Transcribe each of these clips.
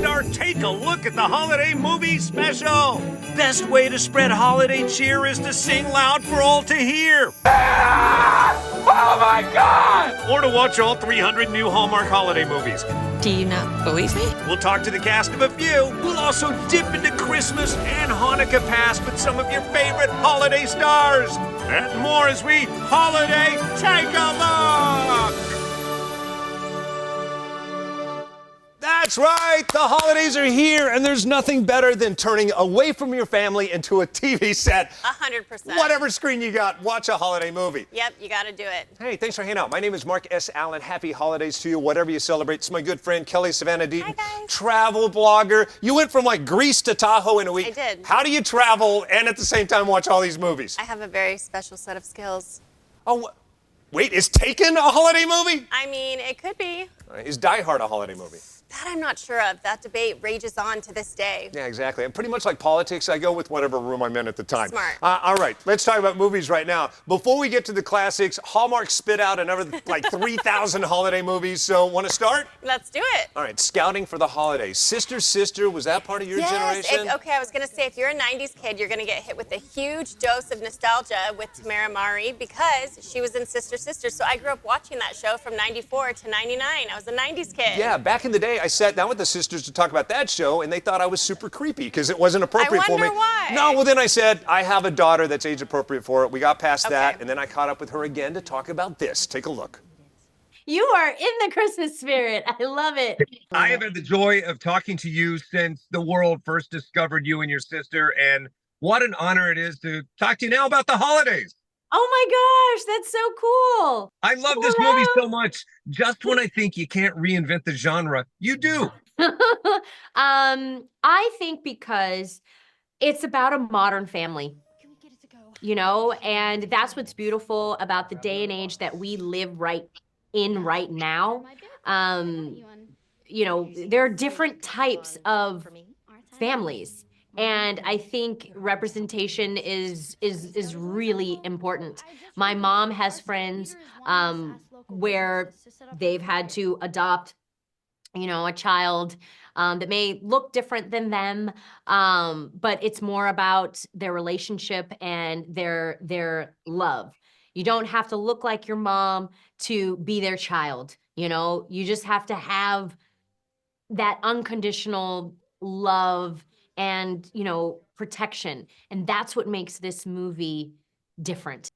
and our Take a Look at the Holiday Movie Special. Best way to spread holiday cheer is to sing loud for all to hear. Oh my God! Or to watch all 300 new Hallmark holiday movies. Do you not believe me? We'll talk to the cast of a few. We'll also dip into Christmas and Hanukkah past with some of your favorite holiday stars. That and more as we holiday take a look. That's right, the holidays are here, and there's nothing better than turning away from your family into a TV set. 100%. Whatever screen you got, watch a holiday movie. Yep, you gotta do it. Hey, thanks for hanging out. My name is Mark S. Allen. Happy holidays to you, whatever you celebrate. It's my good friend, Kelly Savannah Deaton. Hi, guys. Travel blogger. You went from like Greece to Tahoe in a week. I did. How do you travel and at the same time watch all these movies? I have a very special set of skills. Oh, wait, is Taken a holiday movie? I mean, it could be. Is Die Hard a holiday movie? That I'm not sure of. That debate rages on to this day. Yeah, exactly. And pretty much like politics, I go with whatever room I'm in at the time. Smart. All right, let's talk about movies right now. Before we get to the classics, Hallmark spit out another like 3,000 holiday movies. So, want to start? Let's do it. All right, scouting for the holidays. Sister, Sister, was that part of your generation? Okay, I was going to say, if you're a 90s kid, you're going to get hit with a huge dose of nostalgia with Tamara Mari because she was in Sister, Sister. So I grew up watching that show from 94 to 99. I was a 90s kid. Yeah, back in the day, I sat down with the sisters to talk about that show, and they thought I was super creepy because it wasn't appropriate for me. I wonder why. No, well, then I said, I have a daughter that's age appropriate for it. We got past that, and then I caught up with her again to talk about this. Take a look. You are in the Christmas spirit. I love it. I have had the joy of talking to you since the world first discovered you and your sister, and what an honor it is to talk to you now about the holidays. Oh my gosh, that's so cool. I love this movie so much. Just when I think you can't reinvent the genre, you do. I think because it's about a modern family, you know, and that's what's beautiful about the day and age that we live right now. You know, there are different types of families. And I think representation is really important. My mom has friends where they've had to adopt, you know, a child that may look different than them, but it's more about their relationship and their love. You don't have to look like your mom to be their child, you know? You just have to have that unconditional love and, you know, protection. And that's what makes this movie different.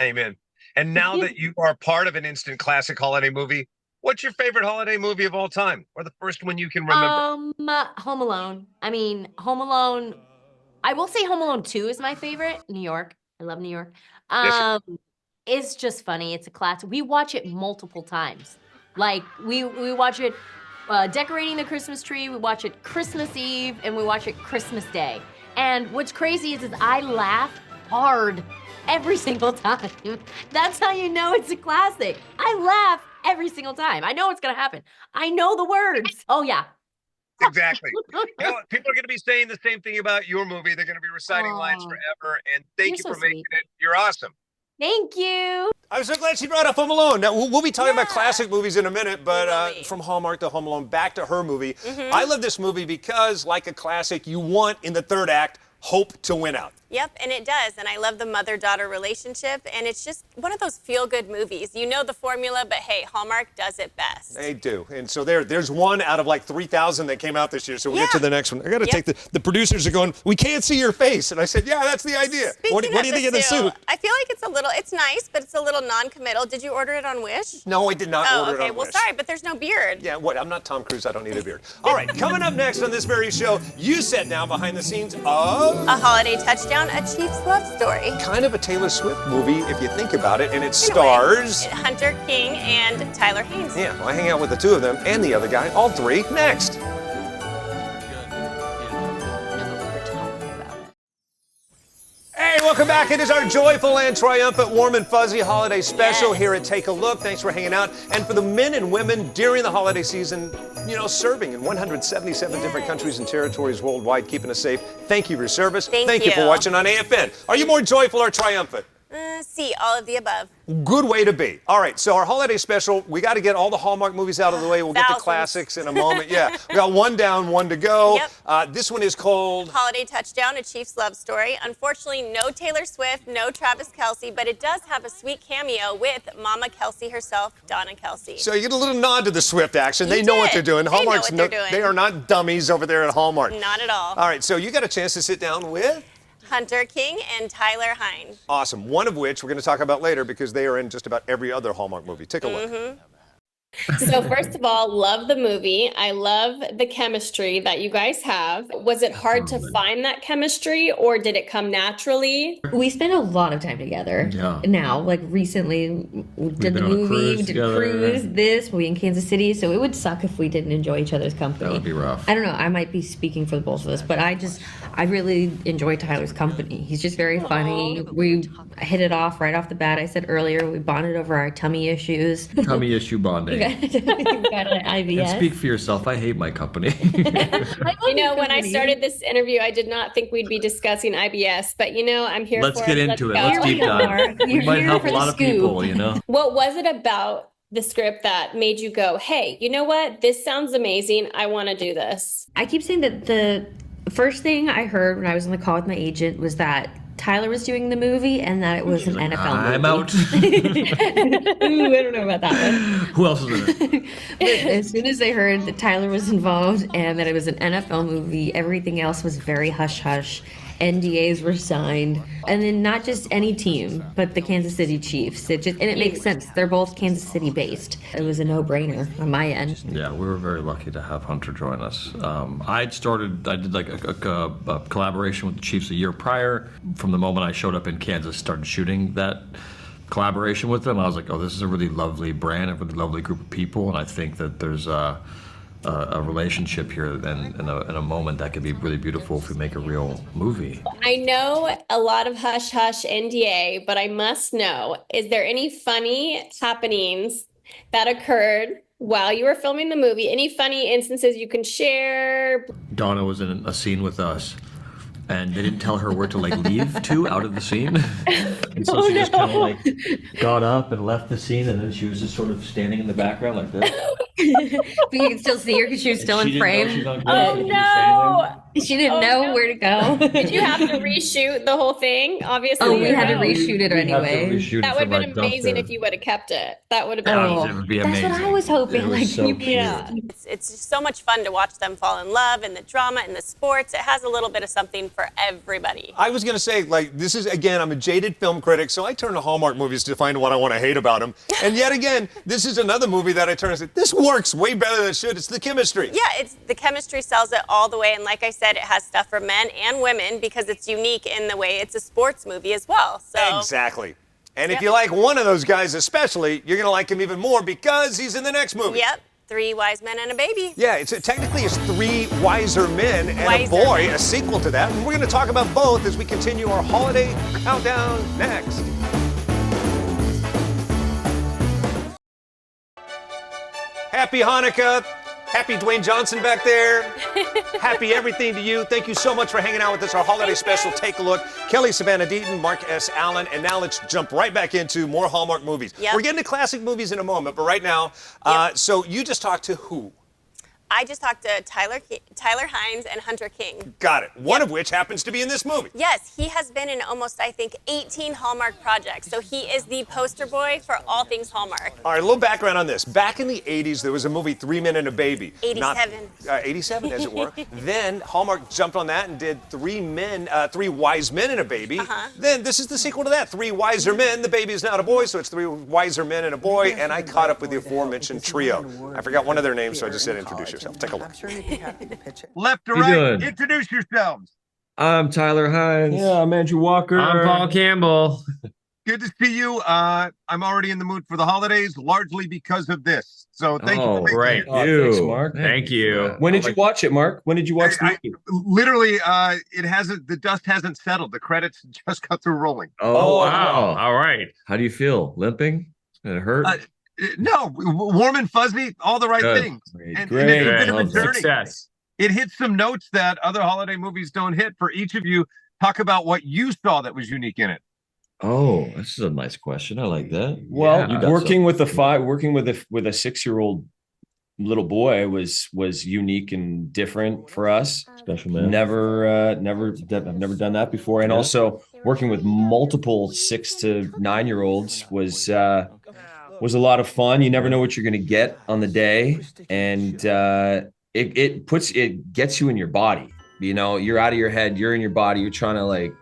Amen. And now that you are part of an instant classic holiday movie, what's your favorite holiday movie of all time? Or the first one you can remember? Home Alone. I mean, Home Alone, I will say Home Alone 2 is my favorite. New York. I love New York. It's just funny. It's a classic. We watch it multiple times. Like, we watch it decorating the Christmas tree, we watch it Christmas Eve, and we watch it Christmas Day. And what's crazy is I laugh hard every single time. That's how you know it's a classic. I laugh every single time. I know what's gonna happen. I know the words. Oh yeah. Exactly. You know, people are going to be saying the same thing about your movie. They're going to be reciting lines forever. And thank you for making it. You're awesome. Thank you. I'm so glad she brought up Home Alone. Now, we'll be talking about classic movies in a minute, but from Hallmark to Home Alone, back to her movie. I love this movie because, like a classic, you want, in the third act, hope to win out. Yep, and it does. And I love the mother-daughter relationship. And it's just one of those feel-good movies. You know the formula, but hey, Hallmark does it best. They do. And so there's one out of like 3,000 that came out this year. So we'll get to the next one. I got to take the producers are going, we can't see your face. And I said, yeah, that's the idea. What do you think of the suit? I feel like it's nice, but it's a little non-committal. Did you order it on Wish? No, I did not order it on Well, Wish. sorry, but there's no beard. Yeah, what? I'm not Tom Cruise. I don't need a beard. All right, coming up next on this very show, you sat down behind the scenes of A Holiday Touchdown, a Chiefs love story. Kind of a Taylor Swift movie, if you think about it, and it stars Hunter King and Tyler Haynes. Yeah, well, I hang out with the two of them and the other guy, all three, next. Hey, welcome back. It is our joyful and triumphant Warm and Fuzzy holiday special here at Take a Look. Thanks for hanging out. And for the men and women during the holiday season, you know, serving in 177 different countries and territories worldwide, keeping us safe. Thank you for your service. Thank you you for watching on AFN. Are you more joyful or triumphant? C, all of the above. Good way to be. All right, so our holiday special, we got to get all the Hallmark movies out of the way. We'll get the Thousands. classics in a moment. Yeah, we got one down, one to go. Yep. This one is called Holiday Touchdown, a Chiefs love story. Unfortunately, no Taylor Swift, no Travis Kelce, but it does have a sweet cameo with Mama Kelce herself, Donna Kelce. So you get a little nod to the Swift action. You They know what did. they're doing. They know Hallmark's what they're doing. They are not dummies over there at Hallmark. Not at all. All right, so you got a chance to sit down with Hunter King and Tyler Hine. awesome. One of which we're going to talk about later because they are in just about every other Hallmark movie. Take a look. So first of all, love the movie. I love the chemistry that you guys have. Was it hard to find that chemistry or did it come naturally? We spend a lot of time together now. Like recently, we did the been on a movie, cruise we did together. cruise, we in Kansas City. So it would suck if we didn't enjoy each other's company. That would be rough. I don't know. I might be speaking for the both of us, but I really enjoy Tyler's company. He's just very funny. We hit it off right off the bat. I said earlier, we bonded over our tummy issues. Tummy issue bonding. We got an IBS. And speak for yourself. I hate my company. You know, when I started this interview, I did not think we'd be discussing IBS, but you know, I'm here Let's for get it. into it. go. Let's deep dive. We You're might here help for a the lot of scoop. people, you know? What was it about the script that made you go, hey, you know what? This sounds amazing. I want to do this. I keep saying that the first thing I heard when I was on the call with my agent was that Tyler was doing the movie and that it was an NFL movie. I'm out. Ooh, I don't know about that one. Who else is in it? But as soon as they heard that Tyler was involved and that it was an NFL movie, everything else was very hush-hush. NDAs were signed. And then not just any team, but the Kansas City Chiefs. It makes sense. They're both Kansas City based. It was a no-brainer on my end. Yeah, we were very lucky to have Hunter join us. I did like a collaboration with the Chiefs a year prior. From the moment I showed up in Kansas, started shooting that collaboration with them, I was like, oh, this is a really lovely brand, a really lovely group of people, and I think that there's a relationship here and in a moment that could be really beautiful if we make a real movie. I know a lot of hush hush NDA, but I must know, is there any funny happenings that occurred while you were filming the movie? Any funny instances you can share? Donna was in a scene with us, and they didn't tell her where to like leave to out of the scene. And so she just kind of like got up and left the scene, and then she was just sort of standing in the background like this. But you can still see her because she was still She in didn't know frame. she was on Oh camera, she was just standing there. no! She didn't Oh, know no. where to go. Did you have to reshoot the whole thing? Obviously, Oh, we you had to know. reshoot it We had to anyway. reshoot it That would have from been our amazing dumpster. if you would have kept it. That would have been Oh, It would be that's amazing. what I was hoping. It was Like, so you- cute. Yeah. It's just so much fun to watch them fall in love and the drama and the sports. It has a little bit of something for everybody. I was going to say, like, this is, again, I'm a jaded film critic, so I turn to Hallmark movies to find what I want to hate about them. And yet again, this is another movie that I turn and say, this works way better than it should. It's the chemistry. Yeah, it's the chemistry sells it all the way, and like I said, it has stuff for men and women because it's unique in the way it's a sports movie as well. So Exactly. And if Yep. you like one of those guys especially, you're going to like him even more because he's in the next movie. Yep, 3 wise men and a baby. Yeah, technically it's 3 Wiser Men and Wiser a Boy, Men. a sequel to that. And we're going to talk about both as we continue our holiday countdown next. Happy Hanukkah. Happy Dwayne Johnson back there. Happy everything to you. Thank you so much for hanging out with us. Our holiday special, Take a Look. Kelly Savannah Deaton, Mark S. Allen, and now let's jump right back into more Hallmark movies. Yep. We're getting to classic movies in a moment, but right now, so you just talked to who? I just talked to Tyler Hines and Hunter King. Got it. One of which happens to be in this movie. Yes, he has been in almost, I think, 18 Hallmark projects. So he is the poster boy for all things Hallmark. All right, a little background on this. Back in the 80s, there was a movie, 3 Men and a Baby. 87. 87, as it were. Then Hallmark jumped on that and did 3 Wise Men and a Baby. Then this is the sequel to that, 3 Wiser Men. The baby is now a boy, so it's 3 Wiser Men and a Boy. And I caught up with the aforementioned trio. I forgot one of their names, so I just said introduce yourself. Take a look. I'm sure they'd be happy to pitch it. Left to You right, doing? introduce yourselves. I'm Tyler Hines. Yeah, I'm Andrew Walker. I'm Paul Campbell. Good to see you. I'm already in the mood for the holidays, largely because of this. So thank you. Oh, for Great. Oh, thanks, Mark. Thank you. When did you watch it, Mark? When did you watch the I- movie? Literally, it hasn't. The dust hasn't settled. The credits just got through rolling. Oh, wow. All right. How do you feel? Limping? Did it hurt? No, warm and fuzzy, all the right Good. things. Great. And Great. it's a bit of a Love that. journey. Success. It hits some notes that other holiday movies don't hit. For each of you, talk about what you saw that was unique in it. Oh, this is a nice question. I like that. Well, You got working with a 6-year-old little boy was unique and different for us. Special man. I've never done that before. And Yeah. also working with multiple 6 to 9-year-olds was a lot of fun. You never know what you're going to get on the day, and it gets you in your body. You know, you're out of your head, you're in your body. You're trying to like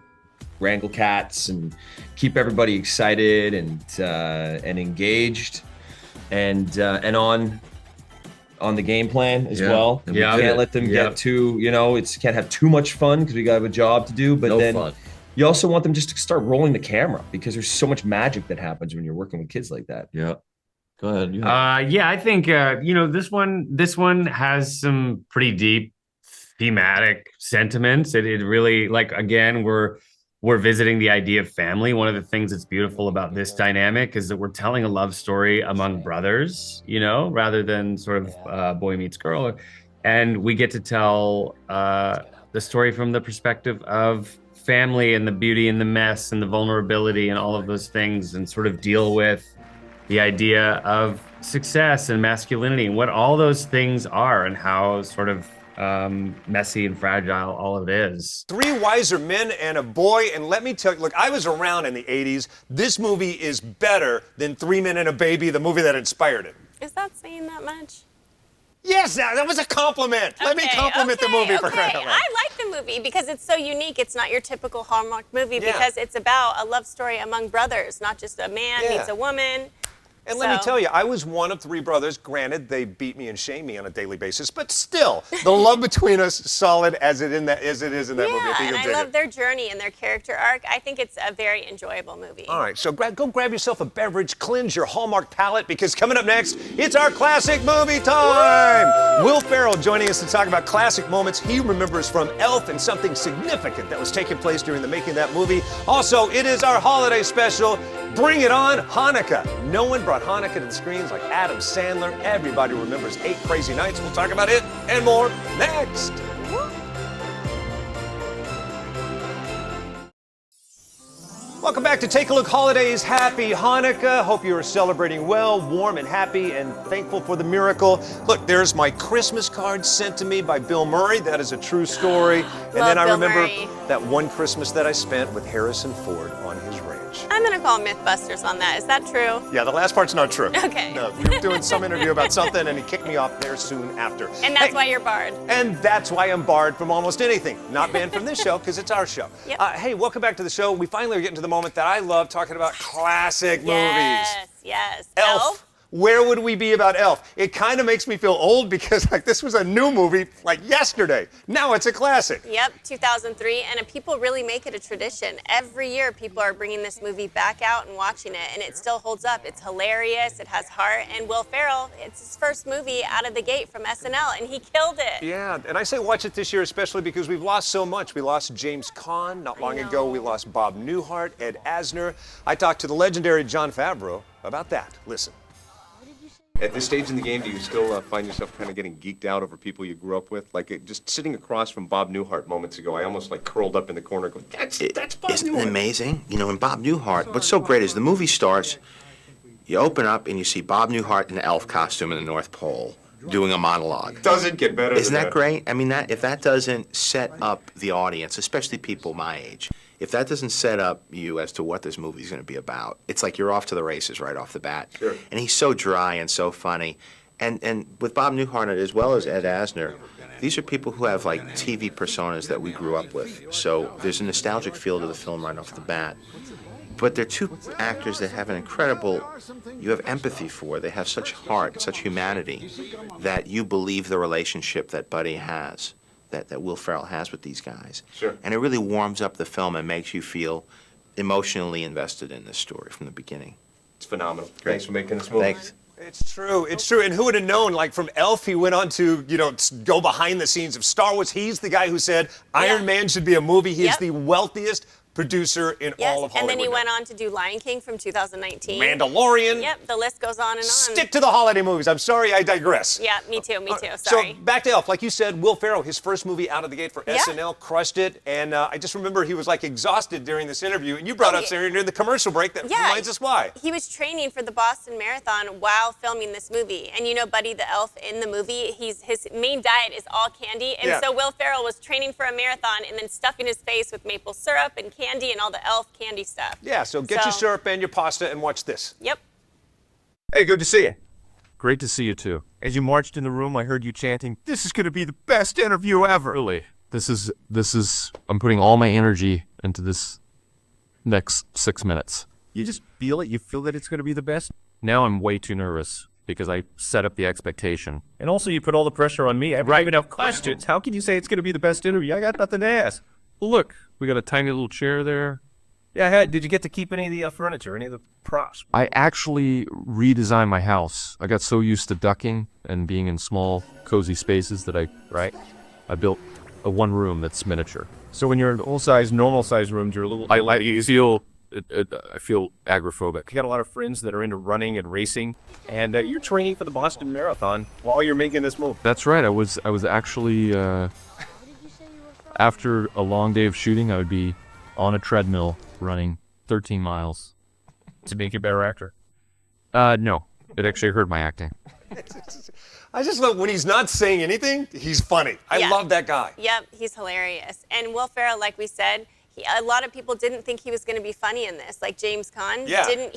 wrangle cats and keep everybody excited and engaged and on the game plan as well. And we can't let them get too, can't have too much fun because we got to have a job to do. But then fun. you also want them just to start rolling the camera because there's so much magic that happens when you're working with kids like that. Yeah. Go ahead. Yeah, I think this one has some pretty deep thematic sentiments. It really, like, again, we're visiting the idea of family. One of the things that's beautiful about this dynamic is that we're telling a love story among brothers, rather than sort of boy meets girl. And we get to tell the story from the perspective of family and the beauty and the mess and the vulnerability and all of those things, and sort of deal with the idea of success and masculinity and what all those things are and how sort of messy and fragile all of it is. Three wiser men and a boy, and let me tell you, look, I was around in the 80s. This movie is better than 3 Men and a Baby, the movie that inspired it. Is that saying that much? Yes, that was a compliment. Let me compliment the movie for crying out loud. I like the movie because it's so unique. It's not your typical Hallmark movie because it's about a love story among brothers, not just a man meets a woman. And let me tell you, I was one of 3 brothers. Granted, they beat me and shame me on a daily basis, but still, the love between us solid as it is in that movie. I think and I love their journey and their character arc. I think it's a very enjoyable movie. All right, so go grab yourself a beverage, cleanse your Hallmark palate, because coming up next, it's our classic movie time. Will Ferrell joining us to talk about classic moments he remembers from Elf and something significant that was taking place during the making of that movie. Also, it is our holiday special. Bring it on, Hanukkah. No one brought Hanukkah to the screens like Adam Sandler. Everybody remembers 8 Crazy Nights. We'll talk about it and more next. Welcome back to Take a Look Holidays. Happy Hanukkah. Hope you are celebrating well, warm and happy, and thankful for the miracle. Look, there's my Christmas card sent to me by Bill Murray. That is a true story. And then I remember that one Christmas that I spent with Harrison Ford on his ranch. I'm going to call Mythbusters on that. Is that true? Yeah, the last part's not true. Okay. No, we were doing some interview about something, and he kicked me off there soon after. And that's why you're barred. And that's why I'm barred from almost anything. Not banned from this show, because it's our show. Yep. Hey, welcome back to the show. We finally are getting to the moment that I love, talking about classic movies. Yes. Elf. Where would we be about Elf? It kind of makes me feel old because this was a new movie like yesterday. Now it's a classic. Yep, 2003, and people really make it a tradition. Every year people are bringing this movie back out and watching it, and it still holds up. It's hilarious, it has heart, and Will Ferrell, it's his first movie out of the gate from SNL, and he killed it. Yeah, and I say watch it this year especially because we've lost so much. We lost James Caan not long ago. We lost Bob Newhart, Ed Asner. I talked to the legendary Jon Favreau about that. Listen. At this stage in the game, do you still find yourself kind of getting geeked out over people you grew up with? Like just sitting across from Bob Newhart moments ago, I almost curled up in the corner going, that's Bob Isn't Newhart. it amazing? And Bob Newhart, what's so great is the movie starts, you open up and you see Bob Newhart in an elf costume in the North Pole doing a monologue. Doesn't get better Isn't than that great? I mean, if that doesn't set up the audience, especially people my age, if that doesn't set up you as to what this movie's going to be about, it's like you're off to the races right off the bat. Sure. And he's so dry and so funny. And with Bob Newhart as well as Ed Asner, these are people who have TV personas that we grew up with. So there's a nostalgic feel to the film right off the bat. But they're 2 actors that have an incredible, you have empathy for. They have such heart, such humanity, that you believe the relationship that Buddy has, that Will Ferrell has with these guys. Sure. And it really warms up the film and makes you feel emotionally invested in this story from the beginning. It's phenomenal. Thanks for making this movie. Thanks. It's true. It's true. And who would have known, from Elf, he went on to, go behind the scenes of Star Wars. He's the guy who said Iron Man should be a movie. He is the wealthiest producer in Yes, all of Hollywood. and then he now. went on to do Lion King from 2019. Mandalorian. Yep, the list goes on and on. Stick to the holiday movies. I'm sorry, I digress. Yeah, me too, sorry. So back to Elf. Like you said, Will Ferrell, his first movie out of the gate for SNL, crushed it. And I just remember he was like exhausted during this interview. And you brought up Sarah during the commercial break that reminds us why. He was training for the Boston Marathon while filming this movie. And you know Buddy the Elf in the movie, his main diet is all candy. And so Will Ferrell was training for a marathon and then stuffing his face with maple syrup and candy and all the Elf candy stuff. Yeah, so get your syrup and your pasta and watch this. Yep. Hey, good to see you. Great to see you too. As you marched in the room, I heard you chanting, "This is going to be the best interview ever." Really, this is. I'm putting all my energy into this next 6 minutes. You just feel it? You feel that it's going to be the best? Now I'm way too nervous because I set up the expectation. And also you put all the pressure on me. I don't even have questions. How can you say it's going to be the best interview? I got nothing to ask. Well, look, we got a tiny little chair there. Yeah, did you get to keep any of the furniture, any of the props? I actually redesigned my house. I got so used to ducking and being in small, cozy spaces that I built a one room that's miniature. So when you're in full-size, normal-size rooms, you're a little... I feel agoraphobic. You got a lot of friends that are into running and racing, and you're training for the Boston Marathon while you're making this move. That's right. I was actually after a long day of shooting, I would be on a treadmill running 13 miles. To make you a better actor? No. It actually hurt my acting. I just love when he's not saying anything, he's funny. I love that guy. Yep, he's hilarious. And Will Ferrell, like we said, a lot of people didn't think he was going to be funny in this, like James Caan.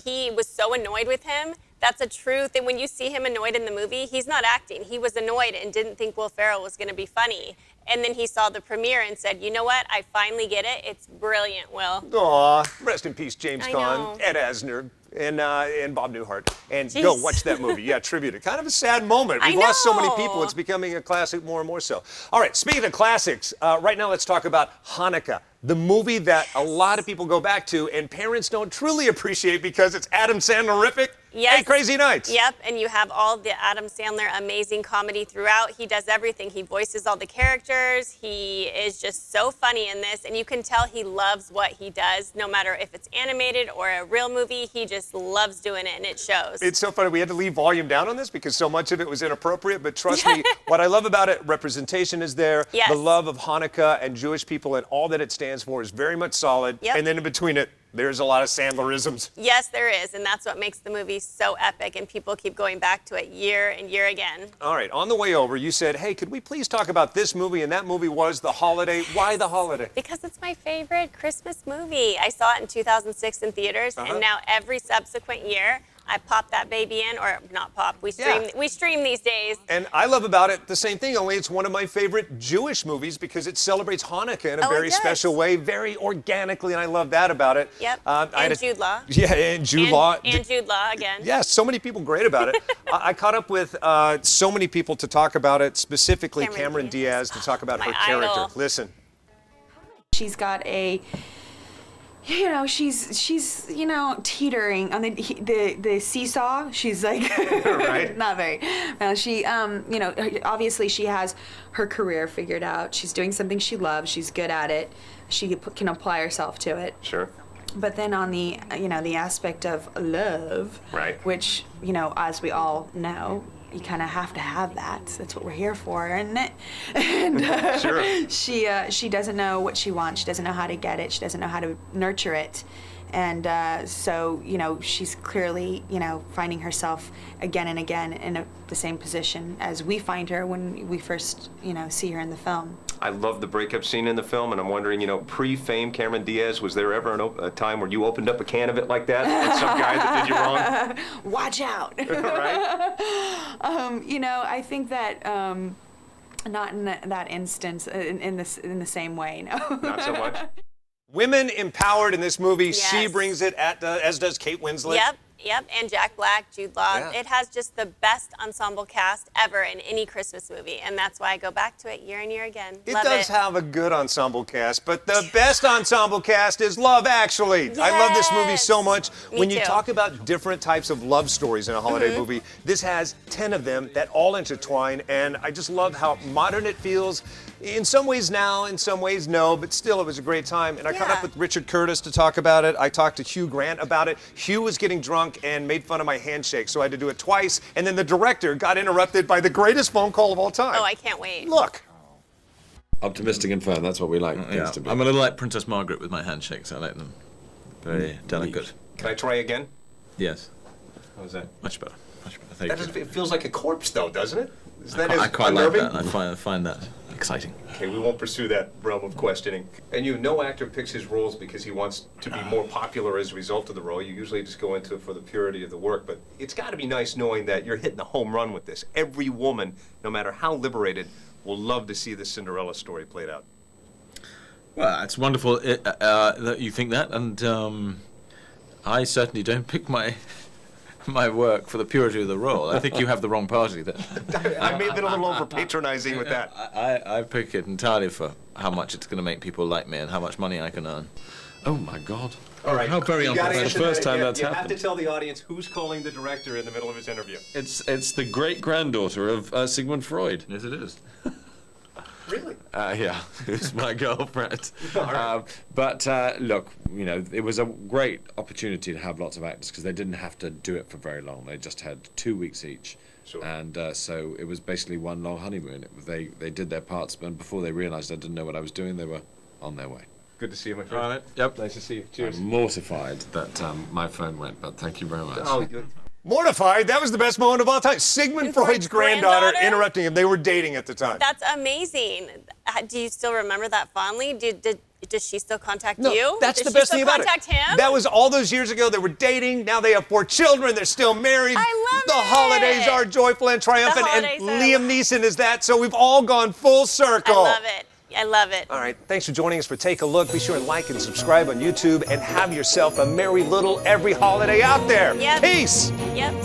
He was so annoyed with him. That's a true thing. When you see him annoyed in the movie, he's not acting. He was annoyed and didn't think Will Ferrell was going to be funny. And then he saw the premiere and said, you know what? I finally get it. It's brilliant, Will. Aw, rest in peace, James I Caan, know. Ed Asner, and Bob Newhart. And go watch that movie. Yeah, tribute. Kind of a sad moment. We've lost so many people. It's becoming a classic more and more so. All right, speaking of classics, right now let's talk about Hanukkah, the movie that a lot of people go back to and parents don't truly appreciate because it's Adam Sandler-rific. Yes. Hey, Crazy Nights. Yep, and you have all the Adam Sandler amazing comedy throughout. He does everything. He voices all the characters. He is just so funny in this, and you can tell he loves what he does, no matter if it's animated or a real movie. He just loves doing it, and it shows. It's so funny. We had to leave volume down on this because so much of it was inappropriate, but trust me, what I love about it, representation is there. Yes. The love of Hanukkah and Jewish people and all that it stands for is very much solid. Yep. And then in between it, there's a lot of Sandlerisms. Yes, there is, and that's what makes the movie so epic, and people keep going back to it year and year again. All right, on the way over, you said, hey, could we please talk about this movie? And that movie was The Holiday. Why The Holiday? Because it's my favorite Christmas movie. I saw it in 2006 in theaters, and now every subsequent year, I pop that baby in, or not pop, we stream these days. And I love about it the same thing, only it's one of my favorite Jewish movies because it celebrates Hanukkah in a very special way, very organically, and I love that about it. Yep, and Jude Law. Yeah, and Jude Law. And Jude Law again. Yeah, so many people great about it. I caught up with so many people to talk about it, specifically Cameron Diaz, to talk about her character. idol. Listen. She's got a... she's teetering on the seesaw. She's like right. Not very. No, she obviously she has her career figured out. She's doing something she loves. She's good at it. She can apply herself to it. Sure. But then on the the aspect of love, right, which as we all know, you kind of have to have that. That's what we're here for, isn't it? And sure. She doesn't know what she wants. She doesn't know how to get it. She doesn't know how to nurture it. And so she's clearly finding herself again and again in the same position as we find her when we first see her in the film. I love the breakup scene in the film, and I'm wondering, pre-fame Cameron Diaz, was there ever a time where you opened up a can of it like that and some guy that did you wrong? Watch out. Right? I think that not in that instance, in the same way, no. Not so much. Women empowered in this movie. Yes. She brings it, as does Kate Winslet. Yep, and Jack Black, Jude Law. Yeah. It has just the best ensemble cast ever in any Christmas movie, and that's why I go back to it year and year again. It does have a good ensemble cast, but the best ensemble cast is Love Actually. Yes. I love this movie so much. When you talk about different types of love stories in a holiday movie, this has 10 of them that all intertwine, and I just love how modern it feels. In some ways now, in some ways no, but still it was a great time. And I caught up with Richard Curtis to talk about it. I talked to Hugh Grant about it. Hugh was getting drunk and made fun of my handshake, so I had to do it twice. And then the director got interrupted by the greatest phone call of all time. Oh, I can't wait. Look. Optimistic and firm, that's what we like things to be. I'm a little like Princess Margaret with my handshakes. I like them very delicate. Can I try again? Yes. How's that? Much better. Much better. Thank That you. doesn't, it feels like a corpse, though, doesn't it? Is that I as quite like unnerving? that. I find that exciting. Okay, we won't pursue that realm of questioning. And no actor picks his roles because he wants to be more popular as a result of the role. You usually just go into it for the purity of the work. But it's got to be nice knowing that you're hitting a home run with this. Every woman, no matter how liberated, will love to see the Cinderella story played out. Well, it's wonderful that you think that, and I certainly don't pick my work for the purity of the role. I think you have the wrong party there. I may have been a little over patronizing with that. I pick it entirely for how much it's going to make people like me and how much money I can earn. Oh my God! All right, how very unprofessional. It's The first time that's you happened. have to tell the audience who's calling the director in the middle of his interview. It's the great granddaughter of Sigmund Freud. Yes, it is. Really? Yeah, who's my girlfriend. All right. Look, it was a great opportunity to have lots of actors because they didn't have to do it for very long. They just had 2 weeks each. Sure. And so it was basically one long honeymoon. They did their parts, and before they realized I didn't know what I was doing, they were on their way. Good to see you, my friend. All right. Yep. Nice to see you. Cheers. I'm mortified that my phone went, but thank you very much. Oh, good. Mortified. That was the best moment of all time. Sigmund Freud's granddaughter interrupting him. They were dating at the time. That's amazing. Do you still remember that fondly? Does she still contact No, you? that's Does the best she thing still about it. contact him? That was all those years ago. They were dating. Now they have 4 children. They're still married. I love the it. holidays are joyful and triumphant. And holidays are- Liam Neeson is that. So we've all gone full circle. I love it. I love it. All right. Thanks for joining us for Take a Look. Be sure and like and subscribe on YouTube and have yourself a merry little every holiday out there. Yep. Peace. Yep.